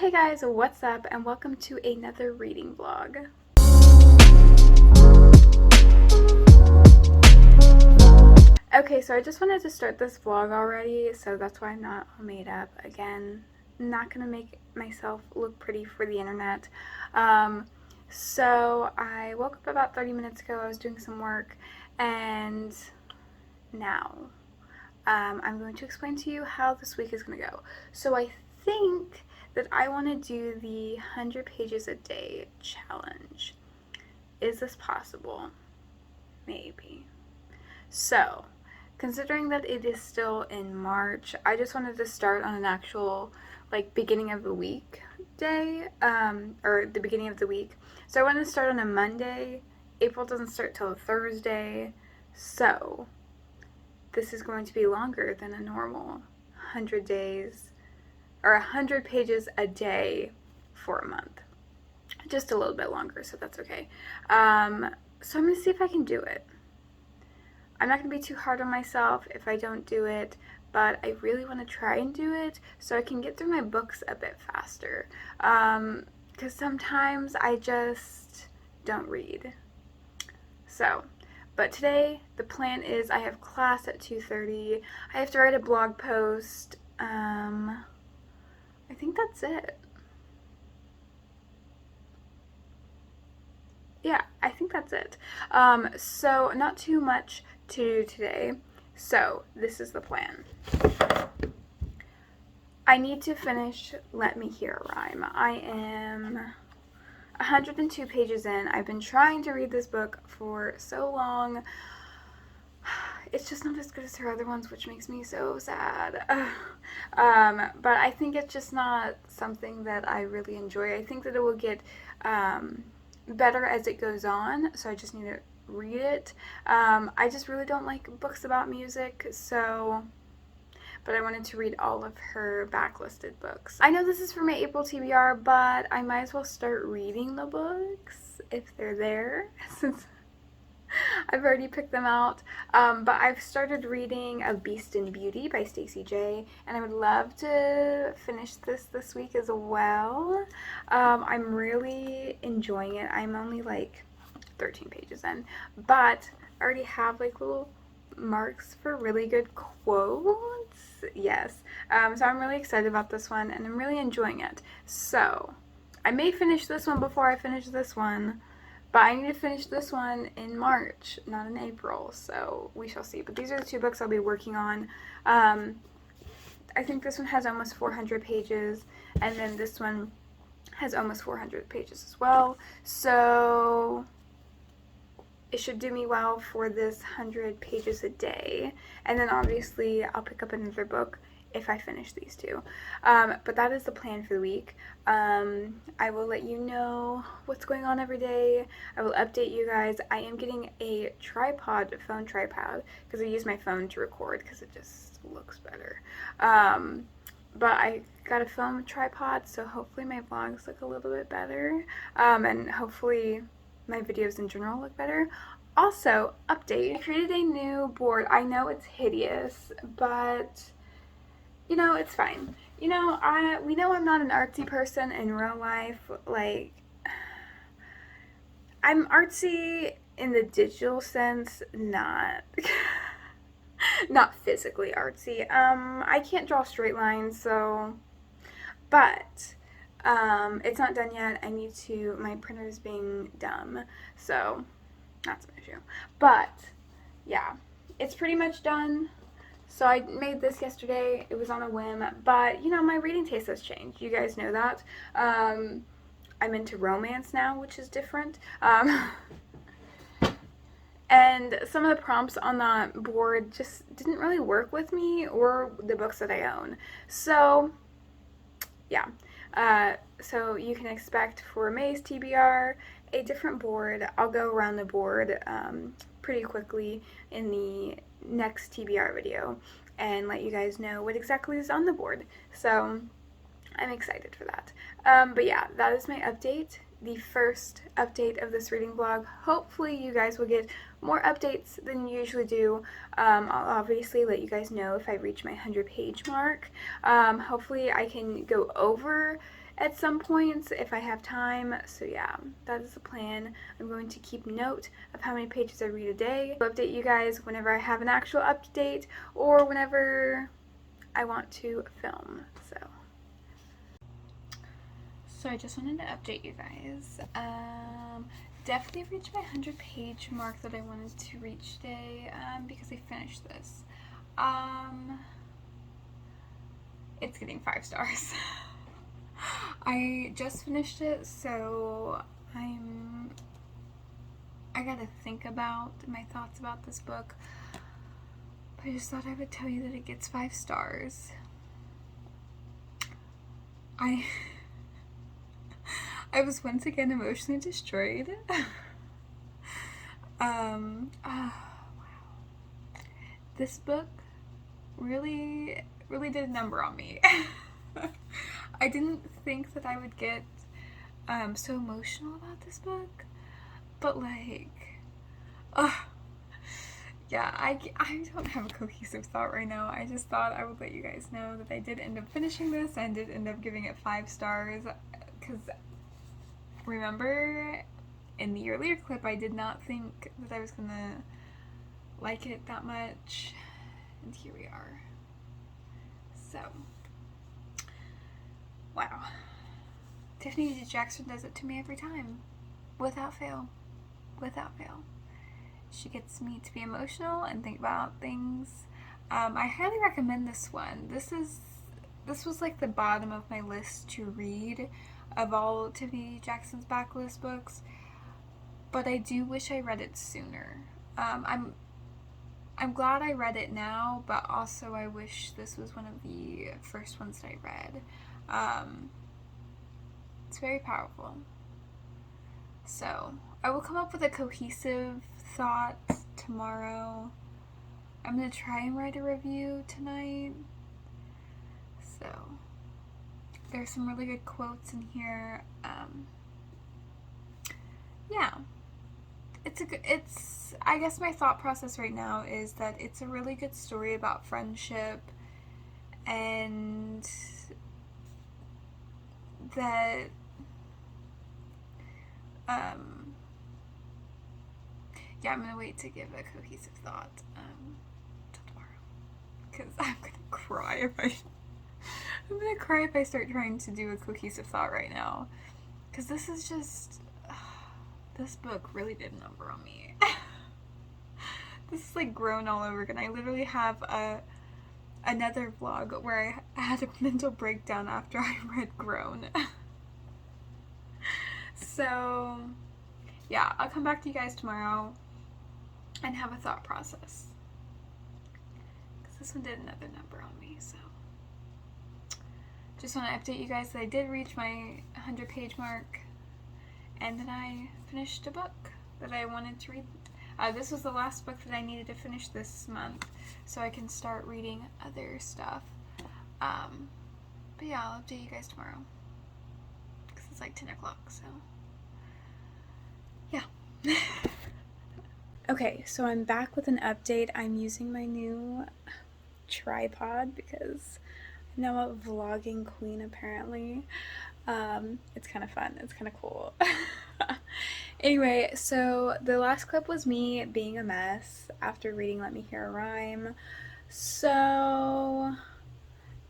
Hey guys, what's up, and welcome to another reading vlog. Okay, so I just wanted to start this vlog already, so that's why I'm not all made up. Again, not gonna make myself look pretty for the internet. So I woke up about 30 minutes ago, I was doing some work, and now I'm going to explain to you how this week is gonna go. So I think that I want to do the 100 pages a day challenge. Is this possible? Maybe. So, considering that it is still in March, I just wanted to start on an actual, beginning of the week day, or the beginning of the week. So I wanted to start on a Monday. April doesn't start till Thursday, so this is going to be longer than a normal 100 days, or 100 pages a day for a month. Just a little bit longer, so that's okay. So I'm going to see if I can do it. I'm not going to be too hard on myself if I don't do it, but I really want to try and do it so I can get through my books a bit faster. Because sometimes I just don't read. So, but today the plan is I have class at 2:30. I have to write a blog post. I think that's it. Yeah, I think that's it. So not too much to do today. So this is the plan. I need to finish Let Me Hear a Rhyme. I am 102 pages in. I've been trying to read this book for so long. It's just not as good as her other ones, which makes me so sad. But I think it's just not something that I really enjoy. I think that it will get better as it goes on, so I just need to read it. I just really don't like books about music, but I wanted to read all of her backlisted books. I know this is for my April TBR, but I might as well start reading the books if they're there, since I've already picked them out. But I've started reading A Beast in Beauty by Stacey J, and I would love to finish this week as well. I'm really enjoying it. I'm only like 13 pages in, but I already have like little marks for really good quotes. Yes. So I'm really excited about this one, and I'm really enjoying it. So I may finish this one before I finish this one, but I need to finish this one in March, not in April, so we shall see. But these are the two books I'll be working on. I think this one has almost 400 pages, and then this one has almost 400 pages as well. So it should do me well for this 100 pages a day. And then obviously I'll pick up another book if I finish these two. But that is the plan for the week. I will let you know what's going on every day. I will update you guys. I am getting a phone tripod, because I use my phone to record because it just looks better. But I got a phone tripod, so hopefully my vlogs look a little bit better. And hopefully my videos in general look better. Also, update. I created a new board. I know it's hideous, but you know, it's fine. You know, we know I'm not an artsy person in real life. Like, I'm artsy in the digital sense, not not physically artsy. I can't draw straight lines, so, but it's not done yet. My printer is being dumb, so that's an issue. But yeah, it's pretty much done. So I made this yesterday. It was on a whim, but you know, my reading taste has changed. You guys know that. I'm into romance now, which is different. And some of the prompts on that board just didn't really work with me or the books that I own. So yeah. So you can expect for May's TBR a different board. I'll go around the board pretty quickly in the next TBR video and let you guys know what exactly is on the board. So I'm excited for that. But yeah, that is my update. The first update of this reading vlog. Hopefully you guys will get more updates than you usually do. I'll obviously let you guys know if I reach my 100 page mark. Hopefully I can go over at some points if I have time. So yeah, that is the plan. I'm going to keep note of how many pages I read a day. I'll update you guys whenever I have an actual update or whenever I want to film. So I just wanted to update you guys. Definitely reached my 100-page mark that I wanted to reach today because I finished this. It's getting 5 stars. I just finished it, so I gotta think about my thoughts about this book. But I just thought I would tell you that it gets 5 stars. I was once again emotionally destroyed. Oh, wow. This book really did a number on me. I didn't think that I would get so emotional about this book, but like, yeah, I don't have a cohesive thought right now. I just thought I would let you guys know that I did end up finishing this and did end up giving it 5 stars, because remember in the earlier clip I did not think that I was gonna like it that much, and here we are. So, wow. Tiffany D. Jackson does it to me every time, without fail. Without fail. She gets me to be emotional and think about things. I highly recommend this one. This was like the bottom of my list to read of all Tiffany D. Jackson's backlist books, but I do wish I read it sooner. I'm glad I read it now, but also I wish this was one of the first ones that I read. It's very powerful. So, I will come up with a cohesive thought tomorrow. I'm going to try and write a review tonight. So, there's some really good quotes in here. Yeah. I guess my thought process right now is that it's a really good story about friendship, and that yeah, I'm gonna wait to give a cohesive thought till tomorrow, because I'm gonna cry if I start trying to do a cohesive thought right now, because this is just this book really did a number on me. This is like Grown all over again. I literally have another vlog where I had a mental breakdown after I read Grown. So yeah, I'll come back to you guys tomorrow and have a thought process, because this one did another number on me. So just want to update you guys that I did reach my 100-page mark, and that I finished a book that I wanted to read. This was the last book that I needed to finish this month, so I can start reading other stuff. But yeah, I'll update you guys tomorrow, because it's like 10 o'clock, so yeah. Okay, so I'm back with an update. I'm using my new tripod because I'm now a vlogging queen, apparently. It's kind of fun. It's kind of cool. Anyway, so the last clip was me being a mess after reading Let Me Hear a Rhyme. So,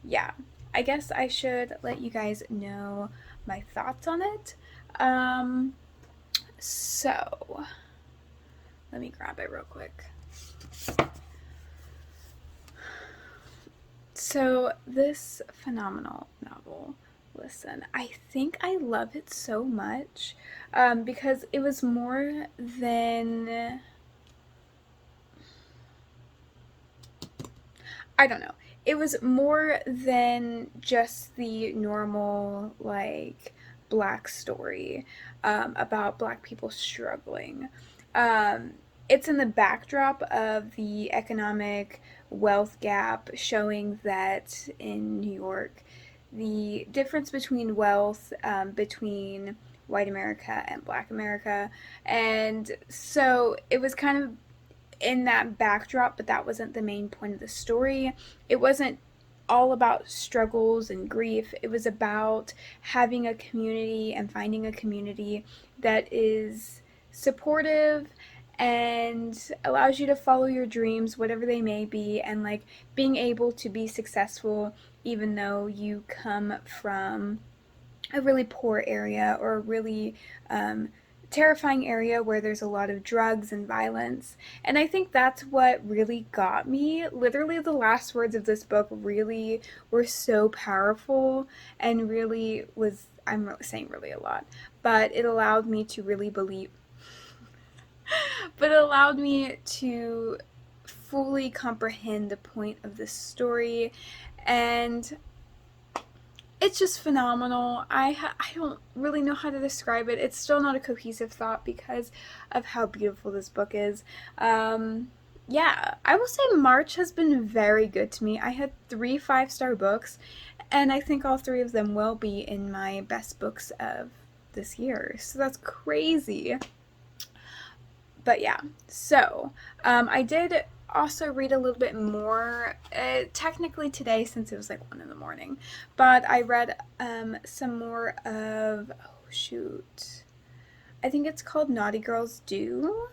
yeah. I guess I should let you guys know my thoughts on it. So, let me grab it real quick. So, this phenomenal novel, listen, I think I love it so much because it was more than, I don't know, it was more than just the normal, like, Black story about Black people struggling. It's in the backdrop of the economic wealth gap, showing that in New York, the difference between wealth between white America and Black America. And so it was kind of in that backdrop, but that wasn't the main point of the story. It wasn't all about struggles and grief. It was about having a community and finding a community that is supportive and allows you to follow your dreams, whatever they may be, and like being able to be successful even though you come from a really poor area or a really terrifying area where there's a lot of drugs and violence. And I think that's what really got me. Literally, the last words of this book really were so powerful and really was, I'm really saying really a lot, but it allowed me to really believe, but it allowed me to fully comprehend the point of this story. And it's just phenomenal. I don't really know how to describe it. It's still not a cohesive thought because of how beautiful this book is. Yeah, I will say March has been very good to me. I had 3 5-star books, and I think all 3 of them will be in my best books of this year. So that's crazy. But yeah, so I did also read a little bit more, technically today since it was like 1 in the morning, but I read some more of, oh shoot, I think it's called Naughty Girls Do.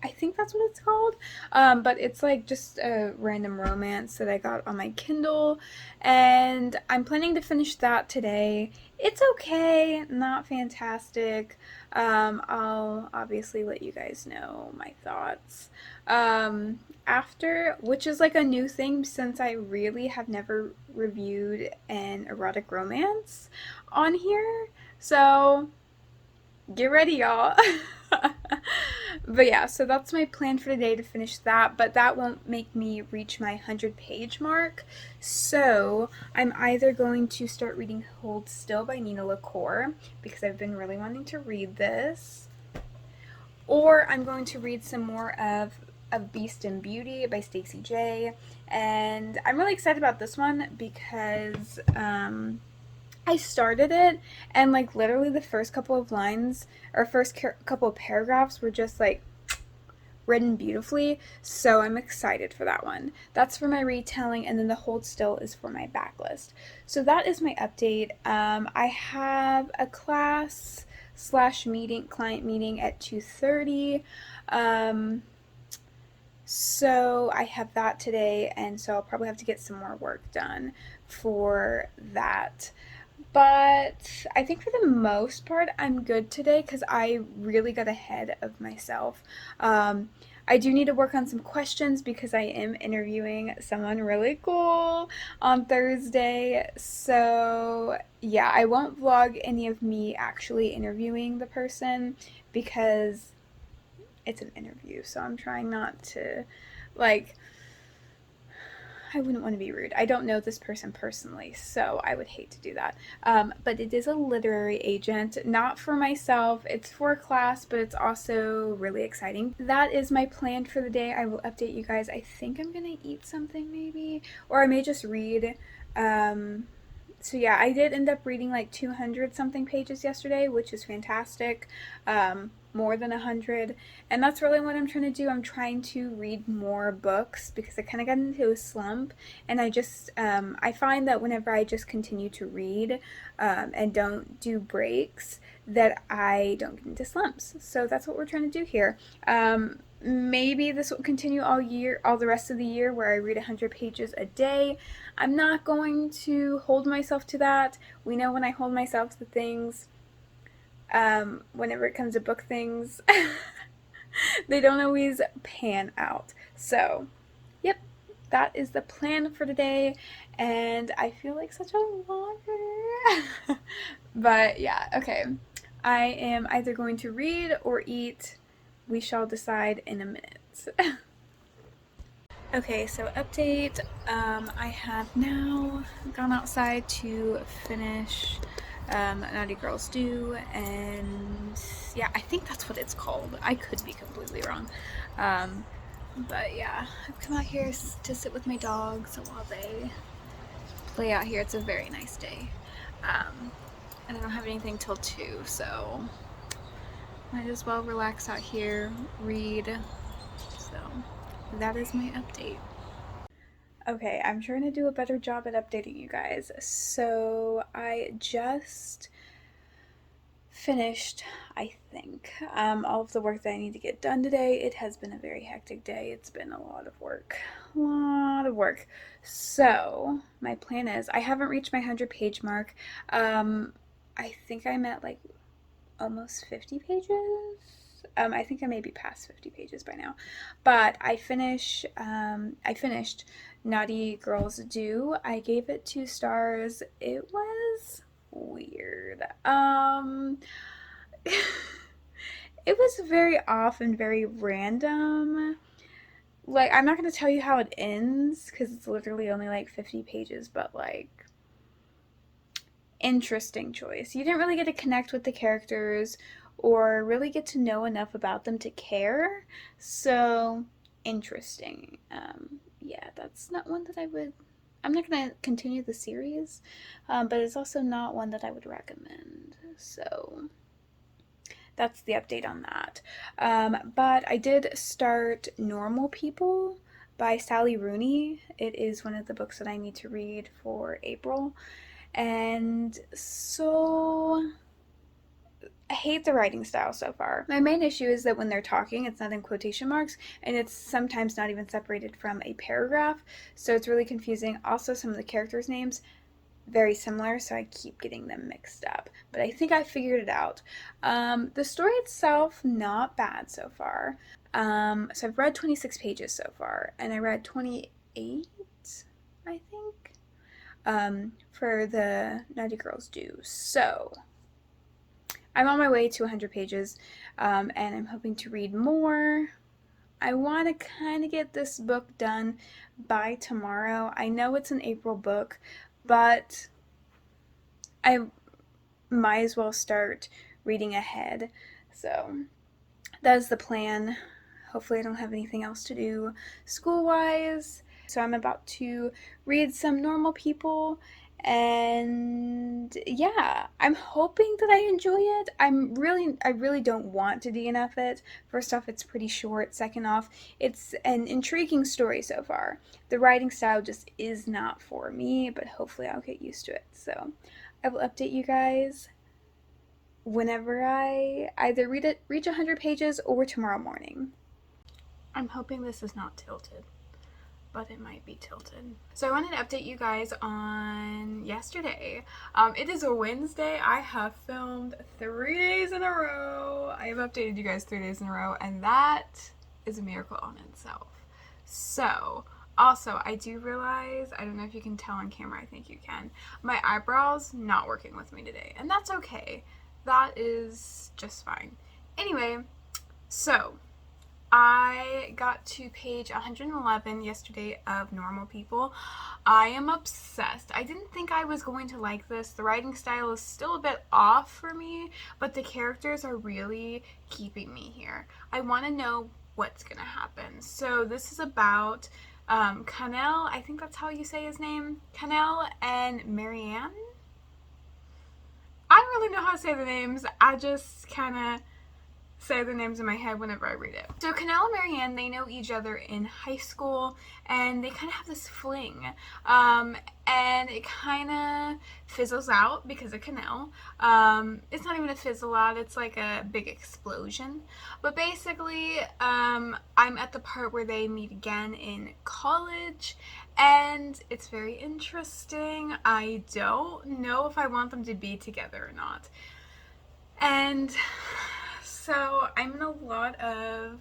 I think that's what it's called, but it's like just a random romance that I got on my Kindle, and I'm planning to finish that today. It's okay, not fantastic. I'll obviously let you guys know my thoughts after, which is like a new thing since I really have never reviewed an erotic romance on here, so get ready, y'all. But yeah, so that's my plan for today, to finish that, but that won't make me reach my 100-page mark. So I'm either going to start reading Hold Still by Nina LaCour, because I've been really wanting to read this, or I'm going to read some more of Beast and Beauty by Stacey J. And I'm really excited about this one because I started it, and like literally the first couple of lines or couple of paragraphs were just like written beautifully, so I'm excited for that one. That's for my retelling, and then the Hold Still is for my backlist. So that is my update. I have a class / meeting, client meeting at 2:30. So I have that today, and so I'll probably have to get some more work done for that. But I think for the most part, I'm good today because I really got ahead of myself. I do need to work on some questions because I am interviewing someone really cool on Thursday. So yeah, I won't vlog any of me actually interviewing the person because it's an interview. So I'm trying not to, like, I wouldn't want to be rude. I don't know this person personally, so I would hate to do that. But it is a literary agent, not for myself. It's for a class, but it's also really exciting. That is my plan for the day. I will update you guys. I think I'm going to eat something maybe, or I may just read. So yeah, I did end up reading like 200 something pages yesterday, which is fantastic. More than 100, and that's really what I'm trying to do. I'm trying to read more books because I kind of got into a slump, and I find that whenever I just continue to read and don't do breaks, that I don't get into slumps. So that's what we're trying to do here. Maybe this will continue all the rest of the year, where I read 100 pages a day. I'm not going to hold myself to that. We know when I hold myself to things, whenever it comes to book things, they don't always pan out. So, yep, that is the plan for today, and I feel like such a vlogger. But yeah, okay. I am either going to read or eat. We shall decide in a minute. Okay, so update. I have now gone outside to finish Naughty Girls Do, and yeah, I think that's what it's called. I could be completely wrong. But yeah, I've come out here to sit with my dogs while they play out here. It's a very nice day. And I don't have anything till 2, so might as well relax out here, read. So that is my update. Okay, I'm trying to do a better job at updating you guys. So I just finished, I think, all of the work that I need to get done today. It has been a very hectic day. It's been a lot of work. A lot of work. So my plan is I haven't reached my 100-page mark. I think I'm at like almost 50 pages. I think I may be past 50 pages by now, but I finished Naughty Girls Do. I gave it 2 stars. It was weird. It was very off and very random. Like, I'm not gonna tell you how it ends because it's literally only like 50 pages, but like, interesting choice. You didn't really get to connect with the characters or really get to know enough about them to care. So, interesting. Yeah, that's not one that I would. I'm not going to continue the series, but it's also not one that I would recommend. So, that's the update on that. But I did start Normal People by Sally Rooney. It is one of the books that I need to read for April. And so I hate the writing style so far. My main issue is that when they're talking, it's not in quotation marks, and it's sometimes not even separated from a paragraph, so it's really confusing. Also, some of the characters' names very similar, so I keep getting them mixed up. But I think I figured it out. The story itself, not bad so far. So I've read 26 pages so far, and I read 28, I think, for the Naughty Girls Do. So I'm on my way to 100 pages, and I'm hoping to read more. I want to kind of get this book done by tomorrow. I know it's an April book, but I might as well start reading ahead. So that is the plan. Hopefully, I don't have anything else to do school wise. So I'm about to read some Normal People, and yeah, I'm hoping that I enjoy it. I really don't want to DNF it. First off, it's pretty short. Second off, it's an intriguing story so far. The writing style just is not for me, but hopefully I'll get used to it. So I will update you guys whenever I either reach 100 pages or tomorrow morning. I'm hoping this is not tilted, but it might be tilted. So I wanted to update you guys on yesterday. It is a Wednesday. I have filmed 3 days in a row. I have updated you guys 3 days in a row, and that is a miracle on itself. So, also, I do realize, I don't know if you can tell on camera, I think you can, my eyebrows not working with me today, and that's okay. That is just fine. Anyway, so I got to page 111 yesterday of Normal People. I am obsessed. I didn't think I was going to like this. The writing style is still a bit off for me, but the characters are really keeping me here. I want to know what's going to happen. So this is about Cannell, I think that's how you say his name, Cannell and Marianne. I don't really know how to say the names. I just kind of say the names in my head whenever I read it. So Cannell and Marianne, they know each other in high school, and they kind of have this fling. And it kind of fizzles out because of Cannell. It's not even a fizzle out, it's like a big explosion. But basically, I'm at the part where they meet again in college, and it's very interesting. I don't know if I want them to be together or not. And so I'm in a lot of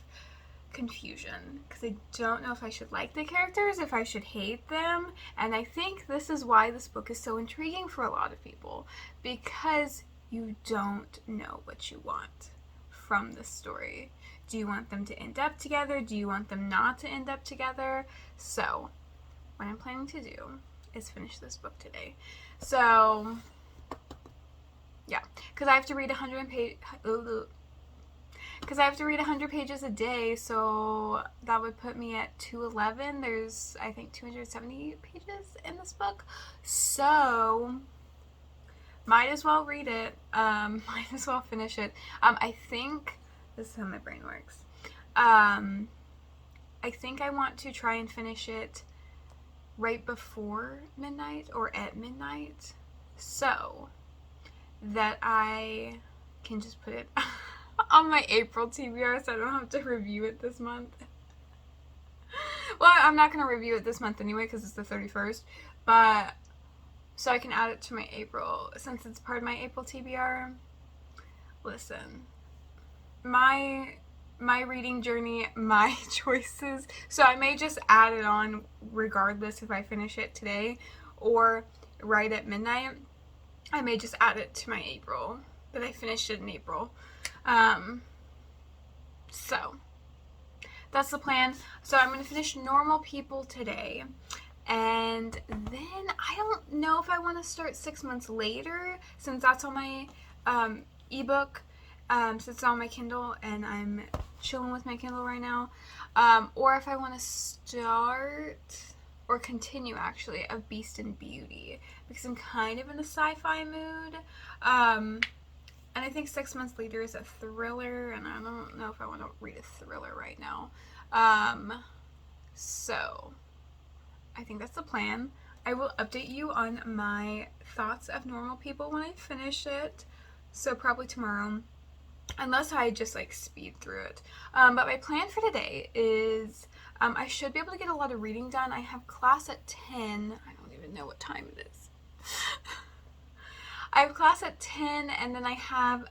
confusion because I don't know if I should like the characters, if I should hate them, and I think this is why this book is so intriguing for a lot of people, because you don't know what you want from this story. Do you want them to end up together? Do you want them not to end up together? So what I'm planning to do is finish this book today. So yeah, because I have to read 100 pages a day, so that would put me at 211. There's, I think, 270 pages in this book, so might as well read it, might as well finish it. I think, this is how my brain works, I think I want to try and finish it right before midnight or at midnight, so that I can just put it on my April TBR so I don't have to review it this month. Well, I'm not going to review it this month anyway because it's the 31st, but so I can add it to my April since it's part of my April TBR. Listen, my reading journey, my choices. So I may just add it on regardless if I finish it today or right at midnight. I may just add it to my April, that I finished it in April. So that's the plan. So I'm going to finish Normal People today. And then I don't know if I want to start 6 months later, since that's on my ebook, since it's on my Kindle and I'm chilling with my Kindle right now, or if I want to start or continue actually of Beast and Beauty, because I'm kind of in a sci-fi mood, and I think 6 months later is a thriller, and I don't know if I want to read a thriller right now. So I think that's the plan. I will update you on my thoughts of Normal People when I finish it, so probably tomorrow, unless I just like speed through it. But my plan for today is I should be able to get a lot of reading done. I have class at 10. I don't even know what time it is. I have class at 10, and then I have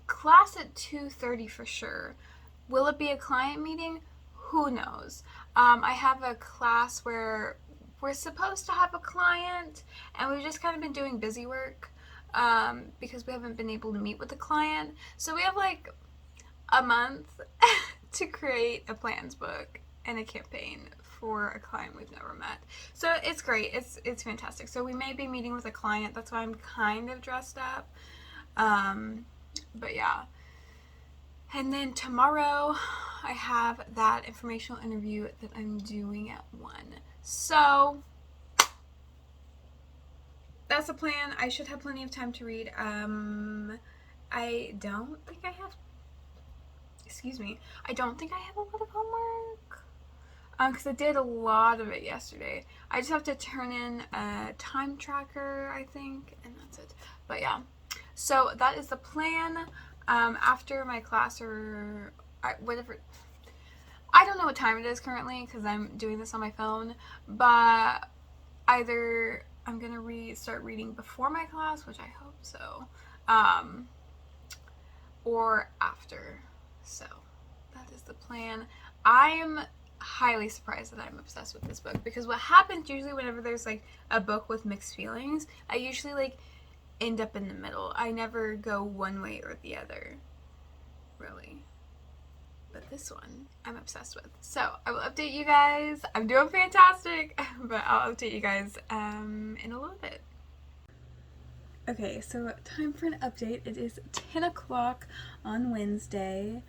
class at 2:30 for sure. Will it be a client meeting? Who knows? I have a class where we're supposed to have a client, and we've just kind of been doing busy work because we haven't been able to meet with the client. So we have like a month to create a plans book and a campaign for a client we've never met. So it's great. It's fantastic. So we may be meeting with a client. That's why I'm kind of dressed up. But yeah. And then tomorrow I have that informational interview that I'm doing at 1. So that's the plan. I should have plenty of time to read. I don't think I have a lot of homework. Because I did a lot of it yesterday. I just have to turn in a time tracker, I think, and that's it. But yeah, so that is the plan. After my class or whatever, I don't know what time it is currently because I'm doing this on my phone, but either I'm gonna start reading before my class, which I hope so, or after. So that is the plan. I'm highly surprised that I'm obsessed with this book, because what happens usually whenever there's like a book with mixed feelings, I usually like end up in the middle. I never go one way or the other, really. But this one I'm obsessed with. So I will update you guys. I'm doing fantastic, but I'll update you guys in a little bit. Okay, so time for an update. It is 10 o'clock on Wednesday,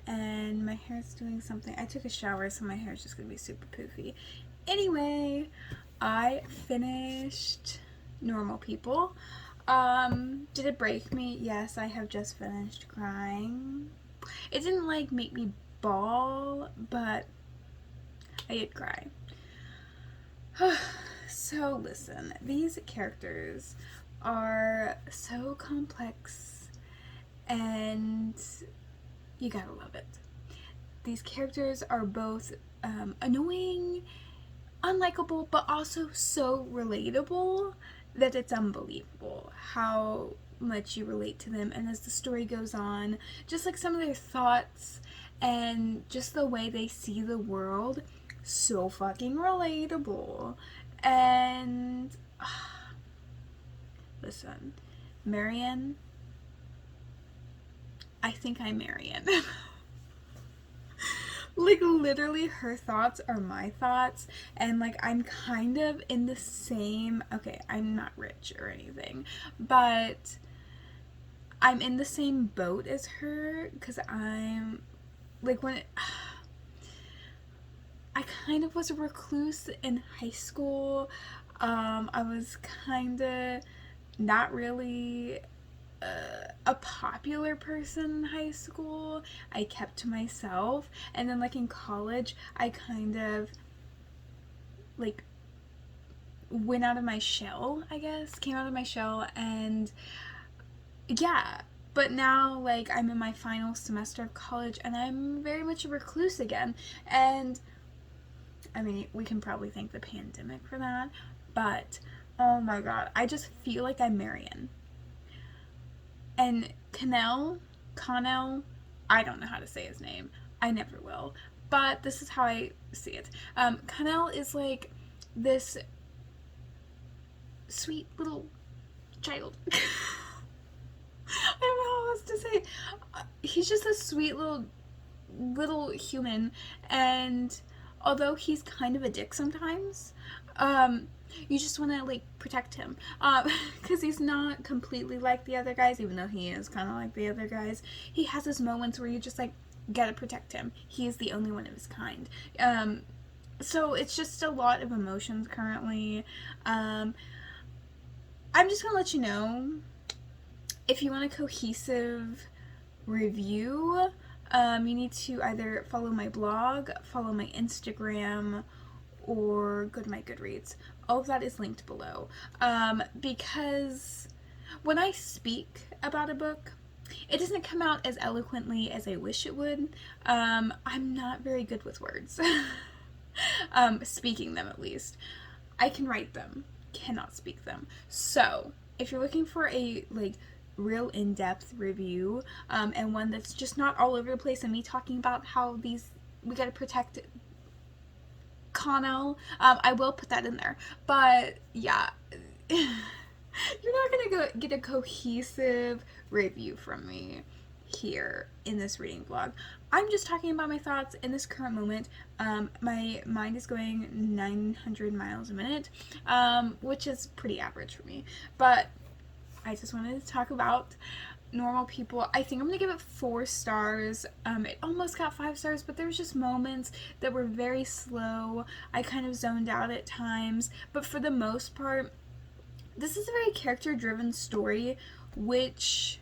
and my hair's doing something. I took a shower, so my hair is just going to be super poofy. Anyway, I finished Normal People. Did it break me? Yes, I have just finished crying. It didn't like make me bawl, but I did cry. So listen, these characters are so complex, and you gotta love it. These characters are both annoying, unlikable, but also so relatable that it's unbelievable how much you relate to them. And as the story goes on, just like some of their thoughts and just the way they see the world, so fucking relatable. And listen, Marian, I think I'm Marian. Like, literally, her thoughts are my thoughts, and, like, I'm kind of in the same, okay, I'm not rich or anything, but I'm in the same boat as her, because I'm, like, I kind of was a recluse in high school. I was kind of not really a popular person in high school. I kept to myself, and then like in college I kind of like went out of my shell, I guess, came out of my shell, and yeah. But now, like, I'm in my final semester of college, and I'm very much a recluse again. And, I mean, we can probably thank the pandemic for that, but, oh my god, I just feel like I'm Marion. And Connell, I don't know how to say his name. I never will. But this is how I see it. Connell is like this sweet little child. I don't know how else to say. He's just a sweet little human, and although he's kind of a dick sometimes, you just want to like protect him, because he's not completely like the other guys, even though he is kind of like the other guys. He has his moments where you just like gotta protect him. He is the only one of his kind. So it's just a lot of emotions currently. I'm just gonna let you know, if you want a cohesive review, you need to either follow my blog, follow my Instagram, or go to my Goodreads. All of that is linked below. Because when I speak about a book, it doesn't come out as eloquently as I wish it would. I'm not very good with words. Speaking them, at least. I can write them, cannot speak them. So, if you're looking for a, like, real in-depth review, and one that's just not all over the place and me talking about how we gotta protect Connell, I will put that in there. But yeah, you're not gonna get a cohesive review from me here in this reading vlog. I'm just talking about my thoughts in this current moment. My mind is going 900 miles a minute, which is pretty average for me. But I just wanted to talk about Normal People. I think I'm gonna give it 4 stars. It almost got 5 stars, but there was just moments that were very slow. I kind of zoned out at times, but for the most part, this is a very character-driven story, which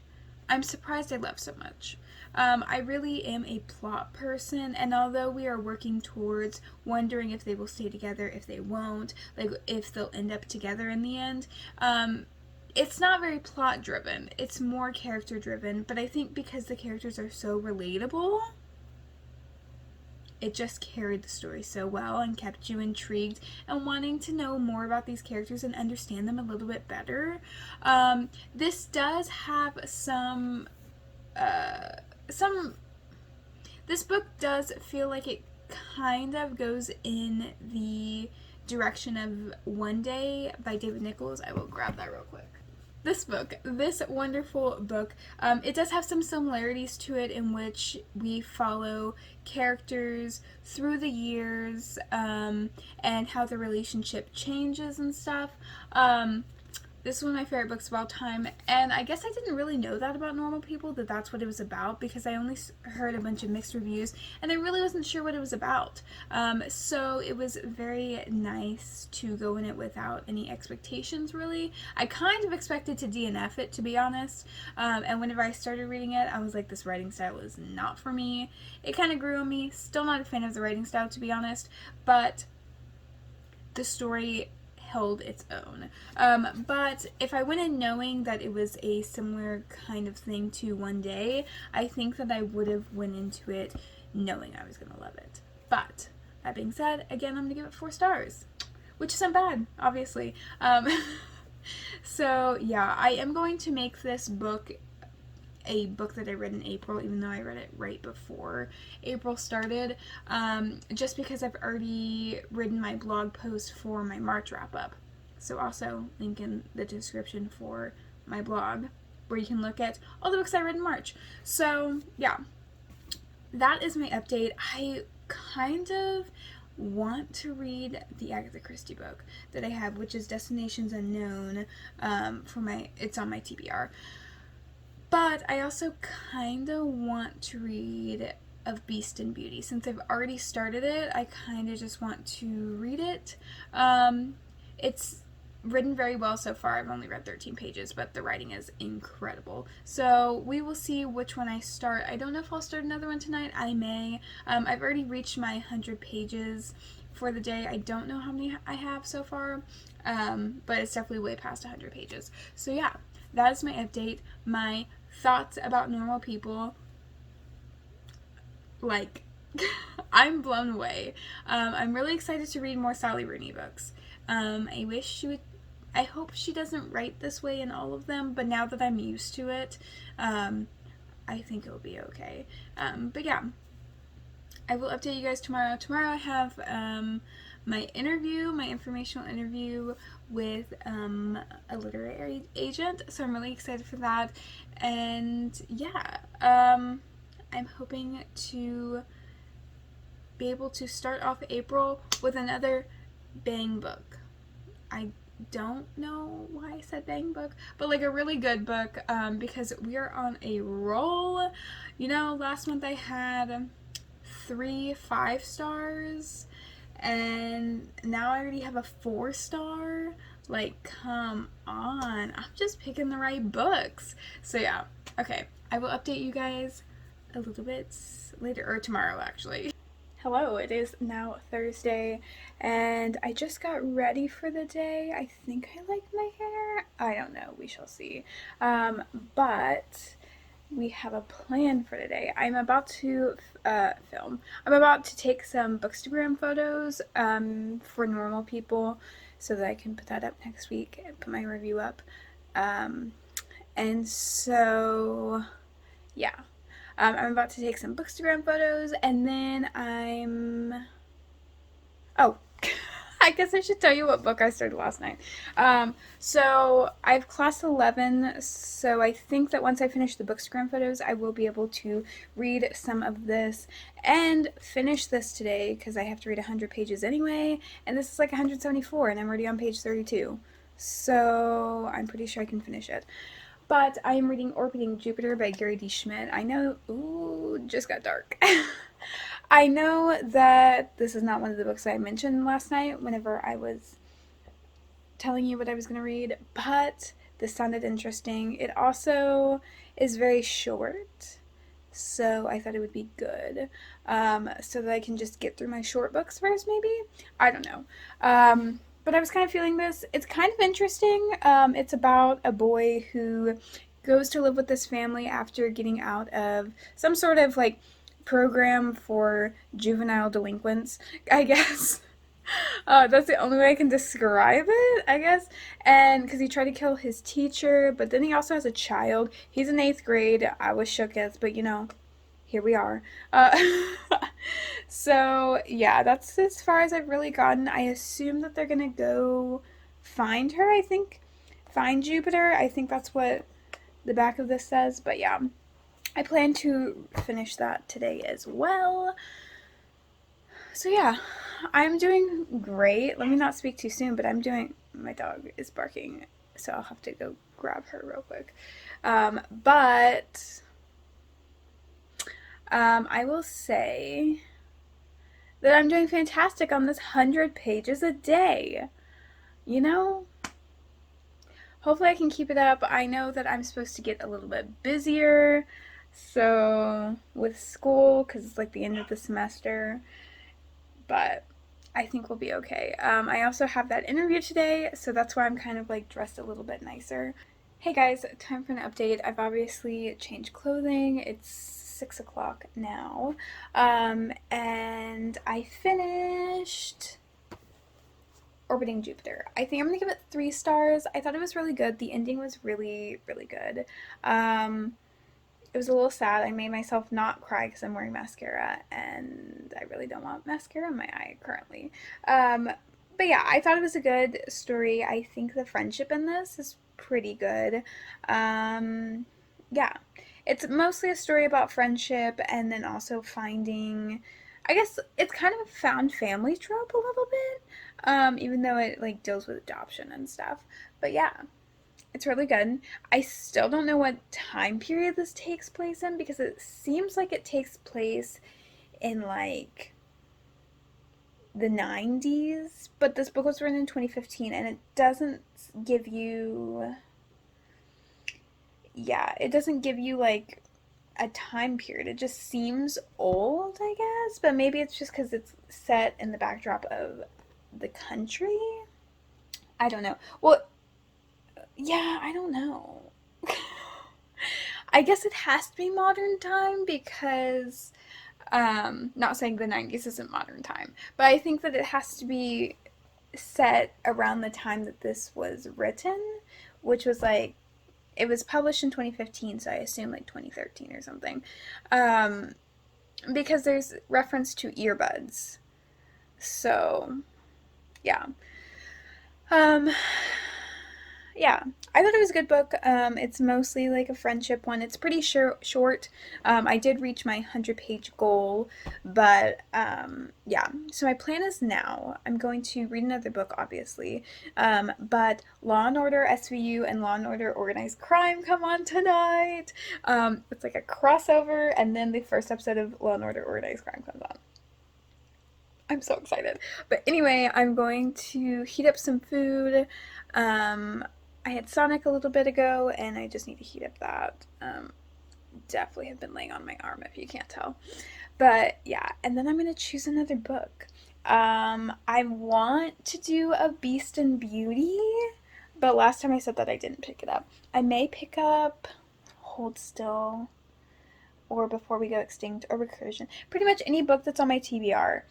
I'm surprised I love so much. I really am a plot person, and although we are working towards wondering if they will stay together, if they won't, like if they'll end up together in the end, it's not very plot driven. It's more character driven, but I think because the characters are so relatable, it just carried the story so well and kept you intrigued and wanting to know more about these characters and understand them a little bit better. This does have this book does feel like it kind of goes in the direction of One Day by David Nichols. I will grab that real quick. This wonderful book, it does have some similarities to it in which we follow characters through the years, and how the relationship changes and stuff. This is one of my favorite books of all time, and I guess I didn't really know that about Normal People, that that's what it was about, because I only heard a bunch of mixed reviews, and I really wasn't sure what it was about. So it was very nice to go in it without any expectations, really. I kind of expected to DNF it, to be honest, and whenever I started reading it, I was like, this writing style is not for me. It kind of grew on me. Still not a fan of the writing style, to be honest, but the story held its own. But if I went in knowing that it was a similar kind of thing to One Day, I think that I would have went into it knowing I was going to love it. But that being said, again, I'm going to give it 4 stars, which isn't bad, obviously. So yeah, I am going to make this book a book that I read in April, even though I read it right before April started, just because I've already written my blog post for my March wrap-up. So also link in the description for my blog, where you can look at all the books I read in March. So yeah, that is my update. I kind of want to read the Agatha Christie book that I have, which is Destinations Unknown. It's on my TBR. But I also kind of want to read Of Beast and Beauty. Since I've already started it, I kind of just want to read it. It's written very well so far. I've only read 13 pages, but the writing is incredible. So we will see which one I start. I don't know if I'll start another one tonight. I may. I've already reached my 100 pages for the day. I don't know how many I have so far, but it's definitely way past 100 pages. So yeah, that is my update, my thoughts about Normal People. Like, I'm blown away. I'm really excited to read more Sally Rooney books. I hope she doesn't write this way in all of them, but now that I'm used to it, I think it'll be okay. But yeah, I will update you guys tomorrow. Tomorrow I have my informational interview with a literary agent, so I'm really excited for that. And yeah, I'm hoping to be able to start off April with another bang book. I don't know why I said bang book, but like a really good book, because we are on a roll. You know, last month I had 3 5-stars, and now I already have a 4-star. Like, come on, I'm just picking the right books. So yeah, okay, I will update you guys a little bit later, or tomorrow actually. Hello, it is now Thursday, and I just got ready for the day. I think I like my hair. I don't know, we shall see. But we have a plan for today. I'm about to film. I'm about to take some Bookstagram photos for Normal People so that I can put that up next week and put my review up. And so, yeah. I'm about to take some Bookstagram photos, and then oh, I guess I should tell you what book I started last night. So I have class 11, so I think that once I finish the Bookstagram photos, I will be able to read some of this and finish this today, because I have to read 100 pages anyway, and this is like 174, and I'm already on page 32. So I'm pretty sure I can finish it. But I am reading Orbiting Jupiter by Gary D. Schmidt. I know, ooh, just got dark. I know that this is not one of the books I mentioned last night whenever I was telling you what I was going to read, but this sounded interesting. It also is very short, so I thought it would be good, so that I can just get through my short books first, maybe? I don't know. But I was kind of feeling this. It's kind of interesting. It's about a boy who goes to live with this family after getting out of some sort of like program for juvenile delinquents, I guess. That's the only way I can describe it, I guess. And because he tried to kill his teacher, but then he also has a child. He's in 8th grade. I was shook as, but you know, here we are. So yeah, that's as far as I've really gotten. I assume that they're gonna go find her, I think. Find Jupiter. I think that's what the back of this says. But yeah, I plan to finish that today as well. So yeah, I'm doing great. Let me not speak too soon, but my dog is barking, so I'll have to go grab her real quick. But I will say that I'm doing fantastic on this 100 pages a day. You know? Hopefully I can keep it up. I know that I'm supposed to get a little bit busier, so with school, because it's like the end of the semester, but I think we'll be okay. I also have that interview today, so that's why I'm kind of like dressed a little bit nicer. Hey guys, time for an update. I've obviously changed clothing. It's 6 o'clock now, and I finished Orbiting Jupiter. I think I'm gonna give it 3 stars. I thought it was really good. The ending was really, really good. It was a little sad. I made myself not cry because I'm wearing mascara, and I really don't want mascara in my eye currently. But yeah, I thought it was a good story. I think the friendship in this is pretty good. Yeah, it's mostly a story about friendship, and then also finding, I guess it's kind of a found family trope a little bit, even though it like deals with adoption and stuff. But yeah, it's really good. I still don't know what time period this takes place in, because it seems like it takes place in like the 90s, but this book was written in 2015, and it doesn't give you, yeah, it doesn't give you like a time period. It just seems old, I guess, but maybe it's just because it's set in the backdrop of the country. I don't know. Well, yeah, I don't know. I guess it has to be modern time because, not saying the 90s isn't modern time, but I think that it has to be set around the time that this was written, which was like, it was published in 2015, so I assume like 2013 or something. Um, because there's reference to earbuds. So, yeah. Um, yeah, I thought it was a good book. It's mostly like a friendship one. It's pretty short. I did reach my 100-page goal, but yeah. So my plan is now I'm going to read another book, obviously. But Law and Order SVU and Law and Order Organized Crime come on tonight. It's like a crossover, and then the first episode of Law and Order Organized Crime comes on. I'm so excited. But anyway, I'm going to heat up some food. I had Sonic a little bit ago, and I just need to heat up that. Definitely have been laying on my arm if you can't tell. But yeah, and then I'm going to choose another book. I want to do a Beast and Beauty, but last time I said that I didn't pick it up. I may pick up Hold Still, or Before We Go Extinct, or Recursion. Pretty much any book that's on my TBR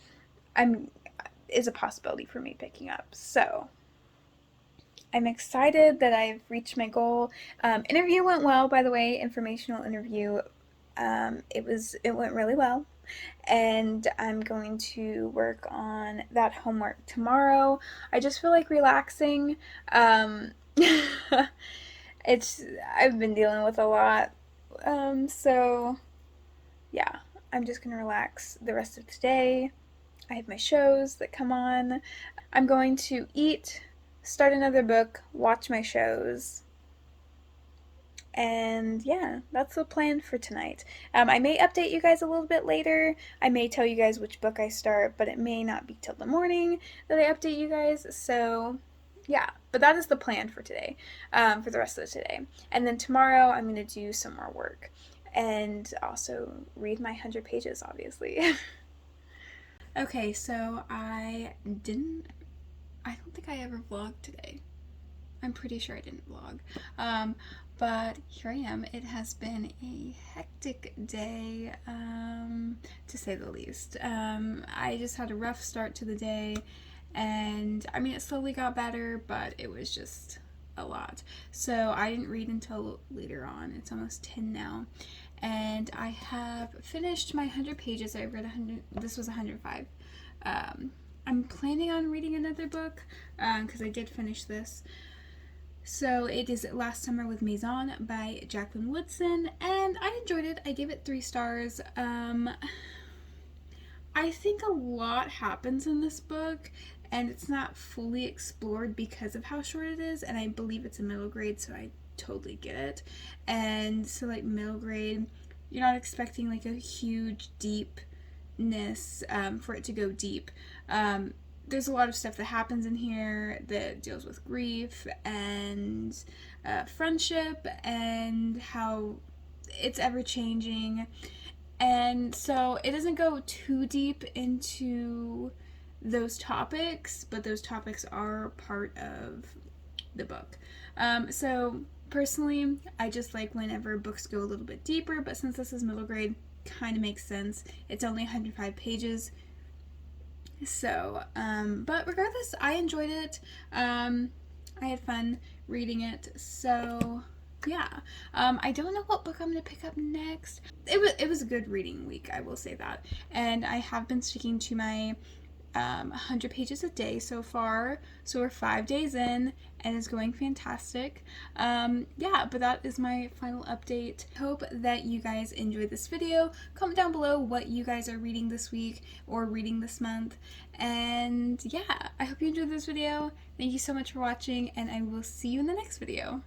is a possibility for me picking up. So I'm excited that I've reached my goal. Interview went well, by the way. Informational interview. It went really well, and I'm going to work on that homework tomorrow. I just feel like relaxing. I've been dealing with a lot, so yeah, I'm just gonna relax the rest of today. I have my shows that come on. I'm going to eat, start another book, watch my shows, and yeah, that's the plan for tonight. I may update you guys a little bit later. I may tell you guys which book I start, but it may not be till the morning that I update you guys. So yeah, but that is the plan for today, for the rest of today. And then tomorrow I'm going to do some more work and also read my 100 pages, obviously. Okay, so I don't think I ever vlogged today. I'm pretty sure I didn't vlog. But here I am. It has been a hectic day, to say the least. I just had a rough start to the day, and I mean, it slowly got better, but it was just a lot. So I didn't read until later on. It's almost 10 now. And I have finished my 100 pages. I read 100, this was 105. I'm planning on reading another book, because I did finish this. So it is Last Summer with Maison by Jacqueline Woodson, and I enjoyed it. I gave it 3 stars. I think a lot happens in this book, and it's not fully explored because of how short it is, and I believe it's a middle grade, so I totally get it. And so like middle grade, you're not expecting like a huge deepness, for it to go deep. There's a lot of stuff that happens in here that deals with grief and friendship and how it's ever changing. And so it doesn't go too deep into those topics, but those topics are part of the book. So personally, I just like whenever books go a little bit deeper, but since this is middle grade, kind of makes sense. It's only 105 pages. So, but regardless, I enjoyed it. I had fun reading it. So, yeah. I don't know what book I'm going to pick up next. It was a good reading week, I will say that. And I have been sticking to my 100 pages a day so far. So we're 5 days in, and it's going fantastic. Yeah, but that is my final update. Hope that you guys enjoyed this video. Comment down below what you guys are reading this week or reading this month. And yeah, I hope you enjoyed this video. Thank you so much for watching, and I will see you in the next video.